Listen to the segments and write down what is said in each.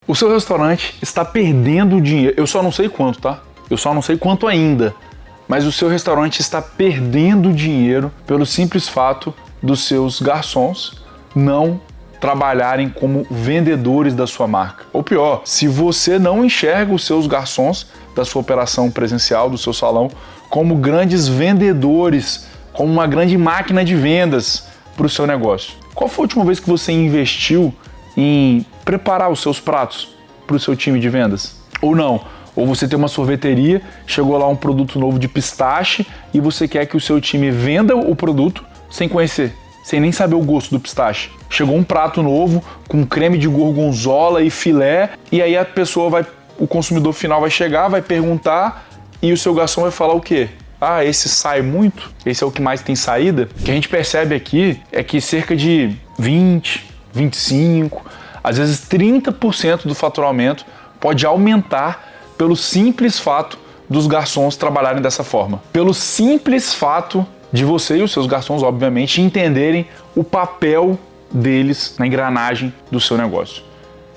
O seu restaurante está perdendo dinheiro. Eu só não sei quanto, tá? Eu só não sei quanto ainda. Mas o seu restaurante está perdendo dinheiro pelo simples fato dos seus garçons não trabalharem como vendedores da sua marca. Ou pior, se você não enxerga os seus garçons da sua operação presencial, do seu salão, como grandes vendedores, como uma grande máquina de vendas para o seu negócio. Qual foi a última vez que você investiu em preparar os seus pratos para o seu time de vendas? Ou não? Ou você tem uma sorveteria, chegou lá um produto novo de pistache e você quer que o seu time venda o produto sem conhecer, sem nem saber o gosto do pistache. Chegou um prato novo com creme de gorgonzola e filé e aí a pessoa vai, o consumidor final vai chegar, vai perguntar e o seu garçom vai falar o quê? Ah, esse sai muito? Esse é o que mais tem saída? O que a gente percebe aqui é que cerca de 20, 25, às vezes 30% do faturamento pode aumentar pelo simples fato dos garçons trabalharem dessa forma. Pelo simples fato de você e os seus garçons, obviamente, entenderem o papel deles na engrenagem do seu negócio.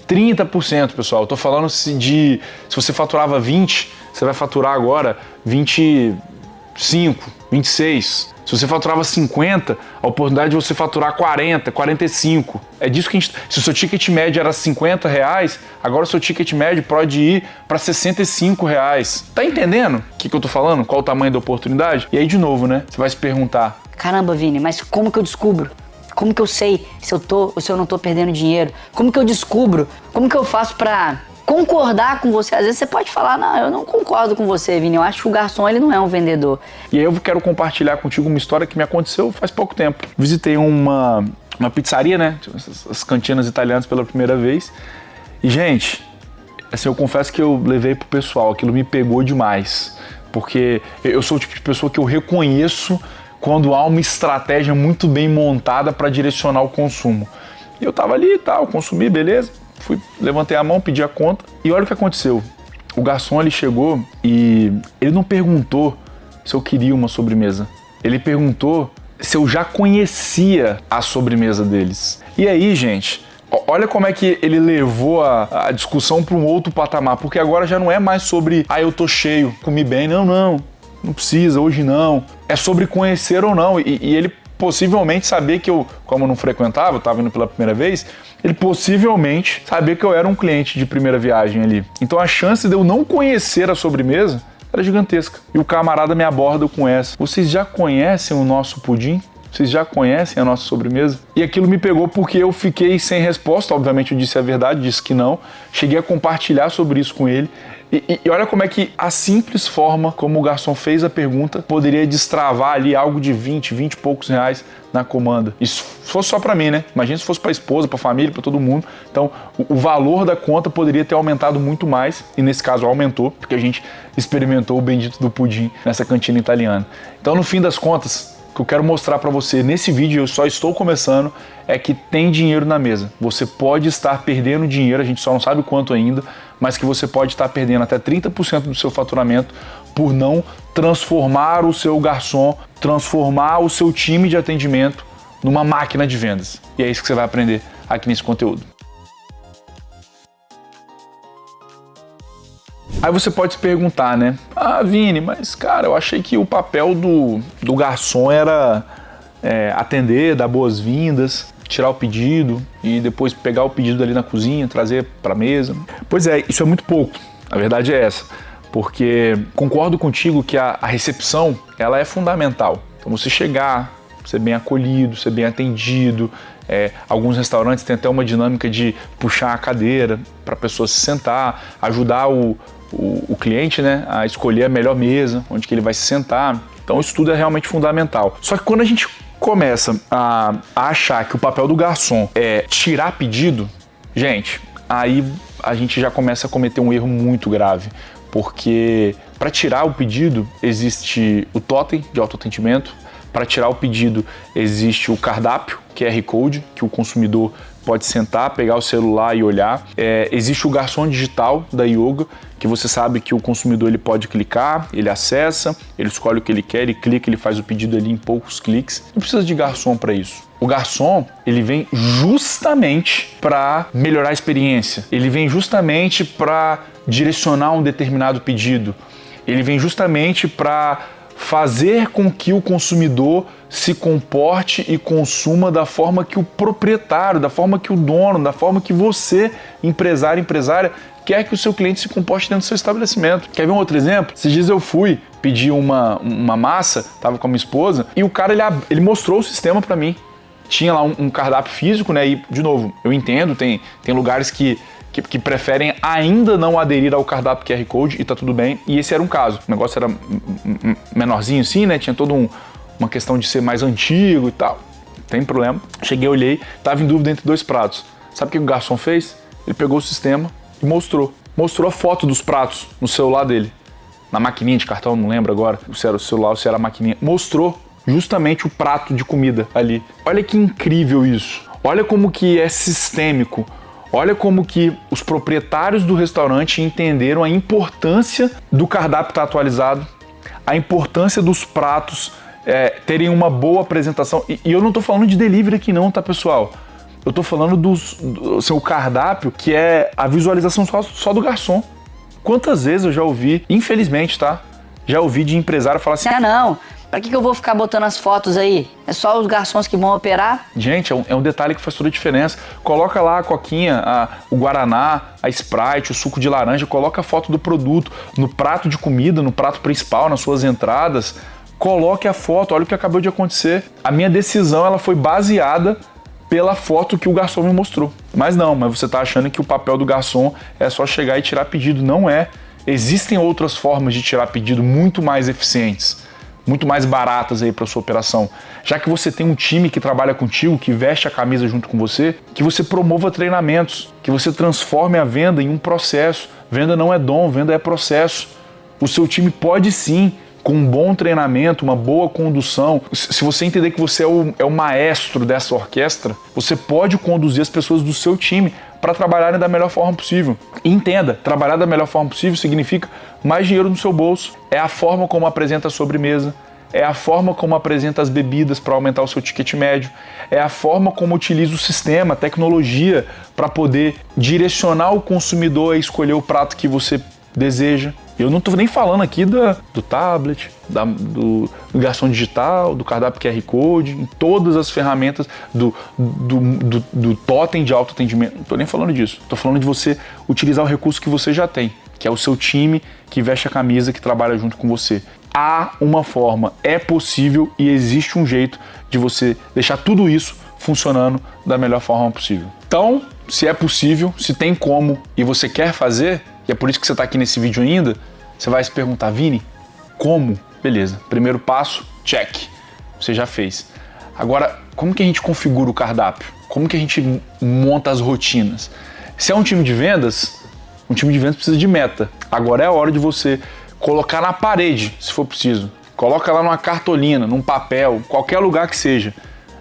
30%, pessoal. Eu tô falando de... Se você faturava 20, você vai faturar agora 25, 26. Se você faturava 50, a oportunidade de você faturar 40, 45. É disso que a gente... Se o seu ticket médio era R$50, agora o seu ticket médio pode ir para R$65. Tá entendendo o que eu tô falando? Qual o tamanho da oportunidade? E aí, de novo, né? Você vai se perguntar... Caramba, Vini, mas como que eu descubro? Como que eu sei se eu tô ou se eu não tô perdendo dinheiro? Como que eu descubro? Como que eu faço pra concordar com você? Às vezes você pode falar, não, eu não concordo com você, Vini, eu acho que o garçom ele não é um vendedor. E aí eu quero compartilhar contigo uma história que me aconteceu faz pouco tempo. Visitei uma pizzaria, né, as cantinas italianas pela primeira vez. E, gente, assim, eu confesso que eu levei pro pessoal, aquilo me pegou demais. Porque eu sou o tipo de pessoa que eu reconheço quando há uma estratégia muito bem montada para direcionar o consumo. E eu tava ali e tal, consumi, beleza. Fui, levantei a mão, pedi a conta e olha o que aconteceu. O garçom, ele chegou e ele não perguntou se eu queria uma sobremesa. Ele perguntou se eu já conhecia a sobremesa deles. E aí, gente, olha como é que ele levou a discussão para um outro patamar, porque agora já não é mais sobre, eu tô cheio, comi bem, não precisa, hoje não. É sobre conhecer ou não. E ele possivelmente sabia que eu, como eu não frequentava, eu estava indo pela primeira vez, ele possivelmente sabia que eu era um cliente de primeira viagem ali. Então a chance de eu não conhecer a sobremesa era gigantesca. E o camarada me aborda com essa: vocês já conhecem o nosso pudim? Vocês já conhecem a nossa sobremesa? E aquilo me pegou porque eu fiquei sem resposta. Obviamente eu disse a verdade, disse que não. Cheguei a compartilhar sobre isso com ele. E olha como é que a simples forma como o garçom fez a pergunta poderia destravar ali algo de 20 e poucos reais na comanda. Isso fosse só para mim, né? Imagina se fosse para a esposa, para a família, para todo mundo. Então o valor da conta poderia ter aumentado muito mais. E nesse caso aumentou, porque a gente experimentou o bendito do pudim nessa cantina italiana. Então no fim das contas, o que eu quero mostrar para você nesse vídeo, eu só estou começando, é que tem dinheiro na mesa. Você pode estar perdendo dinheiro, a gente só não sabe quanto ainda, mas que você pode estar perdendo até 30% do seu faturamento por não transformar o seu garçom, transformar o seu time de atendimento numa máquina de vendas. E é isso que você vai aprender aqui nesse conteúdo. Aí você pode se perguntar, né? Vini, mas cara, eu achei que o papel do garçom era atender, dar boas-vindas, tirar o pedido e depois pegar o pedido ali na cozinha, trazer para a mesa. Pois é, isso é muito pouco. A verdade é essa. Porque concordo contigo que a recepção, ela é fundamental. Então você chegar, ser bem acolhido, ser bem atendido. Alguns restaurantes têm até uma dinâmica de puxar a cadeira para a pessoa se sentar, ajudar o cliente, né, a escolher a melhor mesa, onde que ele vai se sentar. Então isso tudo é realmente fundamental. Só que quando a gente começa a achar que o papel do garçom é tirar pedido, gente, aí a gente já começa a cometer um erro muito grave. Porque para tirar o pedido existe o totem de autoatendimento, Para tirar o pedido existe o cardápio, QR Code, que o consumidor pode sentar, pegar o celular e olhar. Existe o garçom digital da Yoga, que você sabe que o consumidor ele pode clicar, ele acessa, ele escolhe o que ele quer, ele clica, ele faz o pedido ali em poucos cliques. Não precisa de garçom para isso. O garçom, ele vem justamente para melhorar a experiência. Ele vem justamente para direcionar um determinado pedido. Ele vem justamente para fazer com que o consumidor se comporte e consuma da forma que o proprietário, da forma que o dono, da forma que você, empresário, empresária, quer que o seu cliente se comporte dentro do seu estabelecimento. Quer ver um outro exemplo? Esses dias eu fui pedir uma massa, tava com a minha esposa, e o cara ele mostrou o sistema para mim. Tinha lá um cardápio físico, né? E, de novo, eu entendo, tem lugares que preferem ainda não aderir ao cardápio QR Code e tá tudo bem. E esse era um caso. O negócio era menorzinho assim, né? Tinha toda uma questão de ser mais antigo e tal. Não tem problema. Cheguei, olhei, tava em dúvida entre 2 pratos. Sabe o que o garçom fez? Ele pegou o sistema e mostrou. Mostrou a foto dos pratos no celular dele. Na maquininha de cartão, não lembro agora se era o celular ou se era a maquininha. Mostrou justamente o prato de comida ali. Olha que incrível isso. Olha como que é sistêmico. Olha como que os proprietários do restaurante entenderam a importância do cardápio estar atualizado, a importância dos pratos terem uma boa apresentação. E eu não estou falando de delivery aqui não, tá, pessoal? Eu estou falando do seu cardápio, que é a visualização só do garçom. Quantas vezes eu já ouvi, infelizmente, tá? Já ouvi de empresário falar assim: não, pra que eu vou ficar botando as fotos aí? É só os garçons que vão operar? Gente, é um detalhe que faz toda a diferença. Coloca lá a coquinha, o guaraná, a Sprite, o suco de laranja, coloca a foto do produto no prato de comida, no prato principal, nas suas entradas. Coloque a foto, olha o que acabou de acontecer. A minha decisão ela foi baseada pela foto que o garçom me mostrou. Mas você tá achando que o papel do garçom é só chegar e tirar pedido. Não é. Existem outras formas de tirar pedido muito mais eficientes, muito mais baratas aí para sua operação. Já que você tem um time que trabalha contigo, que veste a camisa junto com você, que você promova treinamentos, que você transforme a venda em um processo. Venda não é dom, venda é processo. O seu time pode sim, com um bom treinamento, uma boa condução, se você entender que você é o maestro dessa orquestra, você pode conduzir as pessoas do seu time para trabalharem da melhor forma possível. E entenda, trabalhar da melhor forma possível significa mais dinheiro no seu bolso. É a forma como apresenta a sobremesa, é a forma como apresenta as bebidas para aumentar o seu ticket médio, é a forma como utiliza o sistema, a tecnologia, para poder direcionar o consumidor a escolher o prato que você deseja. Eu não estou nem falando aqui do tablet, do garçom digital, do cardápio QR Code, em todas as ferramentas do totem de autoatendimento. Não estou nem falando disso. Estou falando de você utilizar o recurso que você já tem, que é o seu time que veste a camisa, que trabalha junto com você. Há uma forma, é possível e existe um jeito de você deixar tudo isso funcionando da melhor forma possível. Então, se é possível, se tem como e você quer fazer, e é por isso que você está aqui nesse vídeo ainda, você vai se perguntar: Vini, como? Beleza, primeiro passo, check, você já fez. Agora, como que a gente configura o cardápio? Como que a gente monta as rotinas? Se é um time de vendas precisa de meta. Agora é a hora de você colocar na parede, se for preciso. Coloca lá numa cartolina, num papel, qualquer lugar que seja.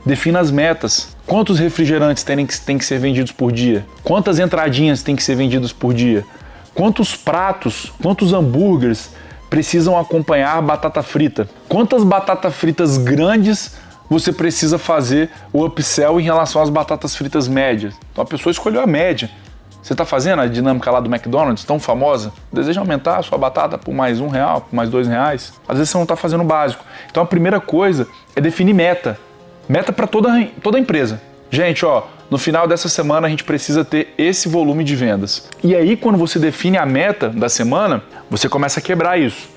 Defina as metas. Quantos refrigerantes têm que ser vendidos por dia? Quantas entradinhas têm que ser vendidas por dia? Quantos pratos, quantos hambúrgueres precisam acompanhar batata frita? Quantas batatas fritas grandes você precisa fazer o upsell em relação às batatas fritas médias? Então a pessoa escolheu a média. Você está fazendo a dinâmica lá do McDonald's, tão famosa? Deseja aumentar a sua batata por mais R$1, por mais R$2? Às vezes você não está fazendo o básico. Então a primeira coisa é definir meta. Meta para toda a empresa. Gente, no final dessa semana a gente precisa ter esse volume de vendas. E aí, quando você define a meta da semana, você começa a quebrar isso.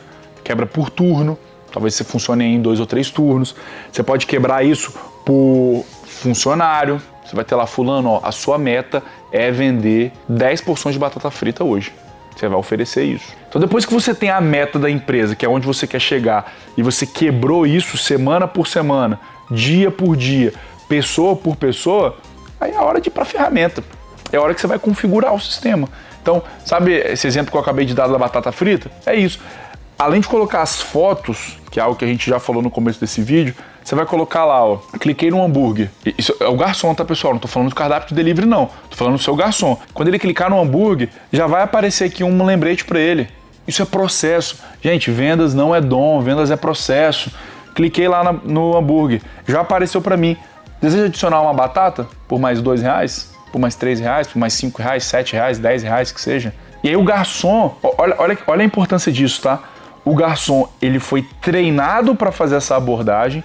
Quebra por turno, talvez você funcione em 2 ou 3 turnos. Você pode quebrar isso por funcionário. Você vai ter lá fulano, a sua meta é vender 10 porções de batata frita hoje. Você vai oferecer isso. Então depois que você tem a meta da empresa, que é onde você quer chegar, e você quebrou isso semana por semana, dia por dia, pessoa por pessoa, aí é a hora de ir para a ferramenta. É a hora que você vai configurar o sistema. Então, sabe esse exemplo que eu acabei de dar da batata frita? É isso. Além de colocar as fotos, que é algo que a gente já falou no começo desse vídeo, Você vai colocar lá, ó, cliquei no hambúrguer. Isso é o garçom, tá, pessoal? Não tô falando do cardápio de delivery, não. Tô falando do seu garçom. Quando ele clicar no hambúrguer, já vai aparecer aqui um lembrete para ele. Isso é processo. Gente, vendas não é dom, vendas é processo. Cliquei lá no hambúrguer, já apareceu para mim. Deseja adicionar uma batata por mais R$2, por mais R$3, por mais R$5, R$7, R$10, que seja. E aí o garçom, olha a importância disso, tá? O garçom, ele foi treinado para fazer essa abordagem,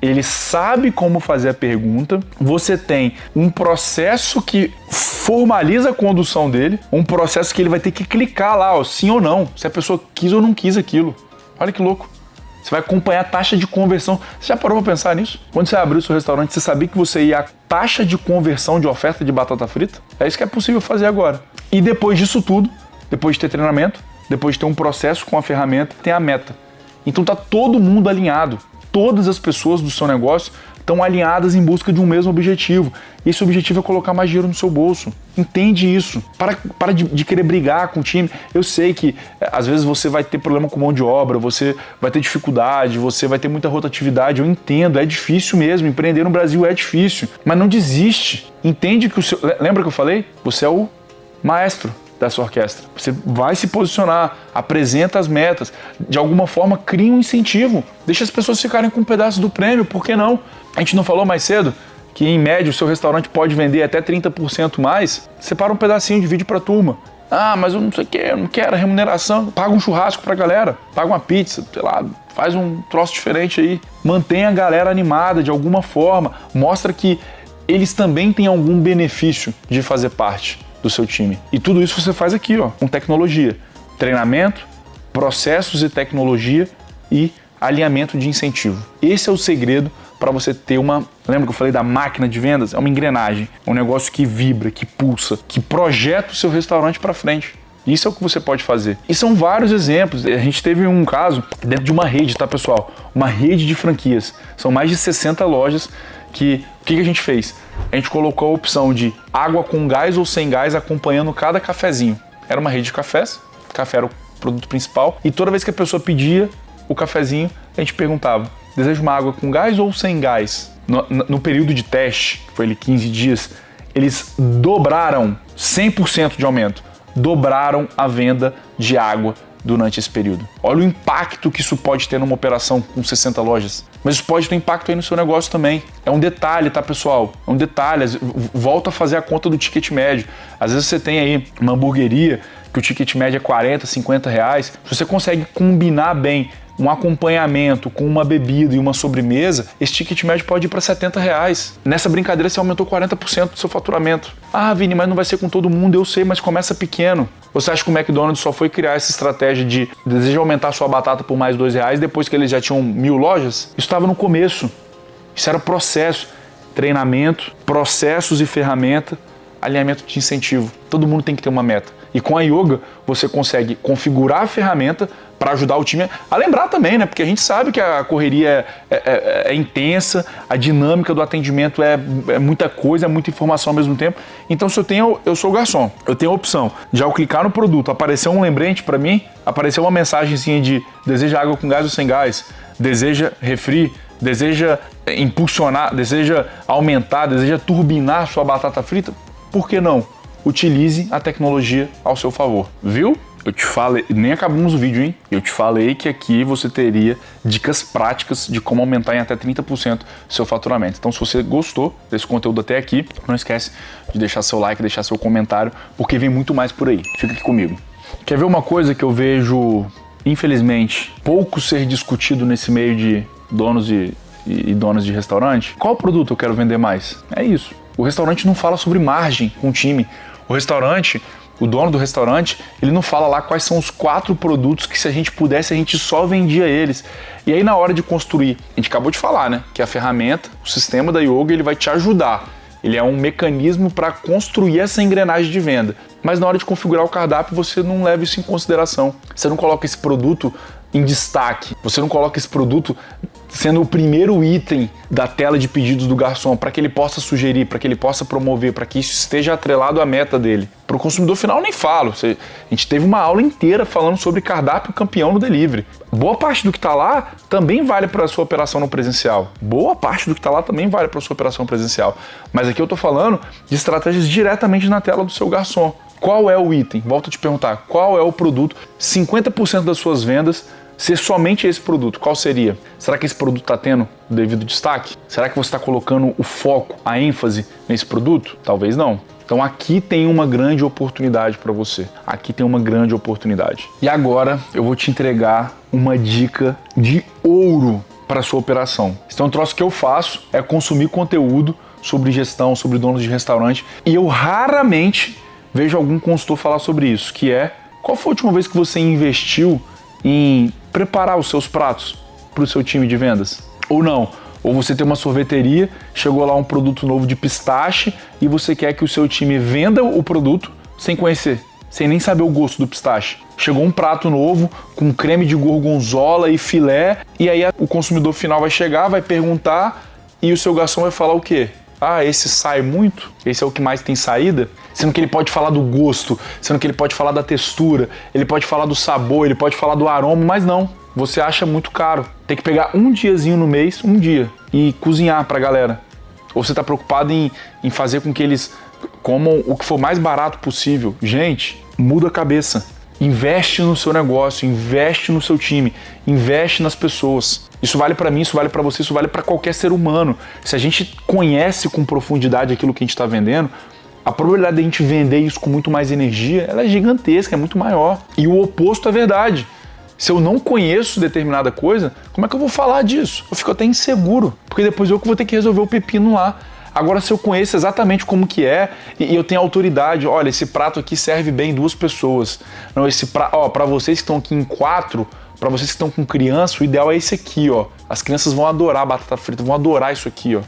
ele sabe como fazer a pergunta, você tem um processo que formaliza a condução dele, um processo que ele vai ter que clicar lá, ó, sim ou não, se a pessoa quis ou não quis aquilo. Olha que louco. Você vai acompanhar a taxa de conversão. Você já parou para pensar nisso? Quando você abriu o seu restaurante, você sabia que você ia a taxa de conversão de oferta de batata frita? É isso que é possível fazer agora. E depois disso tudo, depois de ter treinamento, depois de ter um processo com a ferramenta, tem a meta. Então tá todo mundo alinhado. Todas as pessoas do seu negócio estão alinhadas em busca de um mesmo objetivo. E esse objetivo é colocar mais dinheiro no seu bolso. Entende isso. Para de querer brigar com o time. Eu sei que às vezes você vai ter problema com mão de obra, você vai ter dificuldade, você vai ter muita rotatividade. Eu entendo, é difícil mesmo. Empreender no Brasil é difícil. Mas não desiste. Entende que o seu... Lembra que eu falei? Você é o maestro dessa orquestra. Você vai se posicionar, apresenta as metas, de alguma forma cria um incentivo, deixa as pessoas ficarem com um pedaço do prêmio, por que não? A gente não falou mais cedo que em média o seu restaurante pode vender até 30% mais? Separa um pedacinho de vídeo para a turma. Ah, mas eu não sei o que, eu não quero remuneração. Paga um churrasco pra galera, paga uma pizza, sei lá, faz um troço diferente aí. Mantenha a galera animada de alguma forma, mostra que eles também têm algum benefício de fazer parte do seu time. E tudo isso você faz aqui, ó, com tecnologia. Treinamento, processos e tecnologia e alinhamento de incentivo. Esse é o segredo para você ter uma... Lembra que eu falei da máquina de vendas? É uma engrenagem, é um negócio que vibra, que pulsa, que projeta o seu restaurante para frente. Isso é o que você pode fazer. E são vários exemplos. A gente teve um caso dentro de uma rede, tá, pessoal? Uma rede de franquias. São mais de 60 lojas que... O que a gente fez? A gente colocou a opção de água com gás ou sem gás acompanhando cada cafezinho. Era uma rede de cafés, café era o produto principal, e toda vez que a pessoa pedia o cafezinho, a gente perguntava, deseja uma água com gás ou sem gás? No período de teste, que foi ali 15 dias, eles dobraram 100% de aumento, dobraram a venda de água durante esse período. Olha o impacto que isso pode ter numa operação com 60 lojas. Mas isso pode ter impacto aí no seu negócio também. É um detalhe, tá, pessoal? É um detalhe. Volta a fazer a conta do ticket médio. Às vezes você tem aí uma hamburgueria que o ticket médio é 40, 50 reais. Se você consegue combinar bem um acompanhamento com uma bebida e uma sobremesa, esse ticket médio pode ir para 70 reais. Nessa brincadeira você aumentou 40% do seu faturamento. Ah, Vini, mas não vai ser com todo mundo, eu sei, mas começa pequeno. Você acha que o McDonald's só foi criar essa estratégia de deseja aumentar a sua batata por mais R$2 depois que eles já tinham 1000 lojas? Isso estava no começo. Isso era processo, treinamento, processos e ferramenta, alinhamento de incentivo. Todo mundo tem que ter uma meta. E com a Yoga você consegue configurar a ferramenta para ajudar o time a lembrar também, né? Porque a gente sabe que a correria é intensa, a dinâmica do atendimento é muita coisa, é muita informação ao mesmo tempo. Então se eu sou o garçom, eu tenho a opção de ao clicar no produto, aparecer um lembrete para mim, aparecer uma mensagenzinha de deseja água com gás ou sem gás, deseja refri, deseja impulsionar, deseja aumentar, deseja turbinar sua batata frita, por que não? Utilize a tecnologia ao seu favor, viu? Eu te falei, nem acabamos o vídeo, hein? Eu te falei que aqui você teria dicas práticas de como aumentar em até 30% seu faturamento. Então, se você gostou desse conteúdo até aqui, não esquece de deixar seu like, deixar seu comentário, porque vem muito mais por aí. Fica aqui comigo. Quer ver uma coisa que eu vejo, infelizmente, pouco ser discutido nesse meio de donos e donas de restaurante? Qual produto eu quero vender mais? É isso. O restaurante não fala sobre margem com o time. O restaurante, o dono do restaurante, ele não fala lá quais são os 4 produtos que se a gente pudesse, a gente só vendia eles. E aí na hora de construir, a gente acabou de falar, né? Que a ferramenta, o sistema da Yoga, ele vai te ajudar. Ele é um mecanismo para construir essa engrenagem de venda. Mas na hora de configurar o cardápio, você não leva isso em consideração. Você não coloca esse produto em destaque, você não coloca esse produto sendo o primeiro item da tela de pedidos do garçom, para que ele possa sugerir, para que ele possa promover, para que isso esteja atrelado à meta dele. Para o consumidor final nem falo, a gente teve uma aula inteira falando sobre cardápio campeão no delivery. Boa parte do que está lá também vale para a sua operação no presencial. Boa parte do que está lá também vale para a sua operação presencial. Mas aqui eu estou falando de estratégias diretamente na tela do seu garçom. Qual é o item? Volto a te perguntar, qual é o produto? 50% das suas vendas ser somente esse produto, qual seria? Será que esse produto está tendo o devido destaque? Será que você está colocando o foco, a ênfase nesse produto? Talvez não. Então aqui tem uma grande oportunidade para você. Aqui tem uma grande oportunidade. E agora eu vou te entregar uma dica de ouro para a sua operação. Então, um troço que eu faço é consumir conteúdo sobre gestão, sobre donos de restaurante, e eu raramente vejo algum consultor falar sobre isso, que é: qual foi a última vez que você investiu em preparar os seus pratos para o seu time de vendas? Ou não? Ou você tem uma sorveteria, chegou lá um produto novo de pistache e você quer que o seu time venda o produto sem conhecer, sem nem saber o gosto do pistache. Chegou um prato novo com creme de gorgonzola e filé, e aí o consumidor final vai chegar, vai perguntar, e o seu garçom vai falar o quê? Ah, esse sai muito? Esse é o que mais tem saída? Sendo que ele pode falar do gosto, sendo que ele pode falar da textura, ele pode falar do sabor, ele pode falar do aroma, mas não. Você acha muito caro. Tem que pegar um diazinho no mês, um dia, e cozinhar pra galera. Ou você tá preocupado em fazer com que eles comam o que for mais barato possível. Gente, muda a cabeça. Investe no seu negócio, investe no seu time, investe nas pessoas. Isso vale para mim, isso vale para você, isso vale para qualquer ser humano. Se a gente conhece com profundidade aquilo que a gente está vendendo, a probabilidade de a gente vender isso com muito mais energia, ela é gigantesca, é muito maior. E o oposto é verdade. Se eu não conheço determinada coisa, como é que eu vou falar disso? Eu fico até inseguro, porque depois eu que vou ter que resolver o pepino lá. Agora, se eu conheço exatamente como que é e eu tenho autoridade, olha, esse prato aqui serve bem 2 pessoas. Não, esse prato, ó, para vocês que estão aqui em 4, para vocês que estão com criança, o ideal é esse aqui, ó. As crianças vão adorar batata frita, vão adorar isso aqui, ó.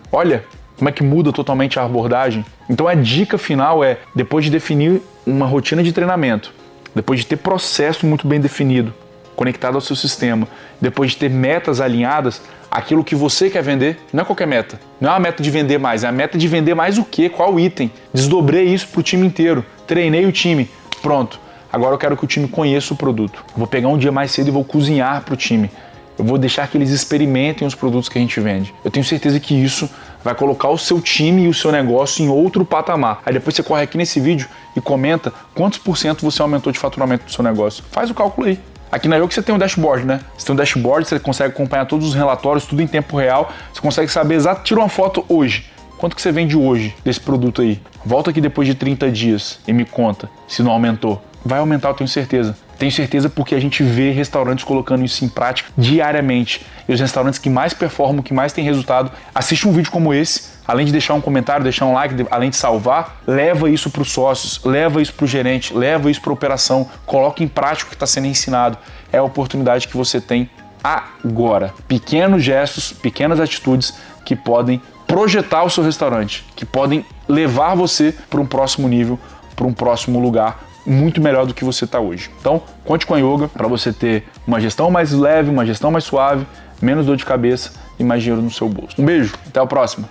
Olha como é que muda totalmente a abordagem. Então a dica final é, depois de definir uma rotina de treinamento, depois de ter processo muito bem definido, conectado ao seu sistema, depois de ter metas alinhadas, aquilo que você quer vender não é qualquer meta. Não é uma meta de vender mais, é a meta de vender mais o quê? Qual item? Desdobrei isso para o time inteiro, treinei o time, pronto. Agora eu quero que o time conheça o produto. Eu vou pegar um dia mais cedo e vou cozinhar para o time. Eu vou deixar que eles experimentem os produtos que a gente vende. Eu tenho certeza que isso vai colocar o seu time e o seu negócio em outro patamar. Aí depois você corre aqui nesse vídeo e comenta quantos % você aumentou de faturamento do seu negócio. Faz o cálculo aí. Aqui na Yoke você tem um dashboard, né? Você tem um dashboard, você consegue acompanhar todos os relatórios, tudo em tempo real. Você consegue saber exato, tira uma foto hoje. Quanto que você vende hoje desse produto aí? Volta aqui depois de 30 dias e me conta se não aumentou. Vai aumentar, eu tenho certeza. Tenho certeza porque a gente vê restaurantes colocando isso em prática diariamente. E os restaurantes que mais performam, que mais têm resultado, assiste um vídeo como esse, além de deixar um comentário, deixar um like, além de salvar, leva isso para os sócios, leva isso para o gerente, leva isso para a operação, coloca em prática o que está sendo ensinado. É a oportunidade que você tem agora. Pequenos gestos, pequenas atitudes que podem projetar o seu restaurante, que podem levar você para um próximo nível, para um próximo lugar, muito melhor do que você está hoje. Então, conte com a Yoga para você ter uma gestão mais leve, uma gestão mais suave, menos dor de cabeça e mais dinheiro no seu bolso. Um beijo, até a próxima!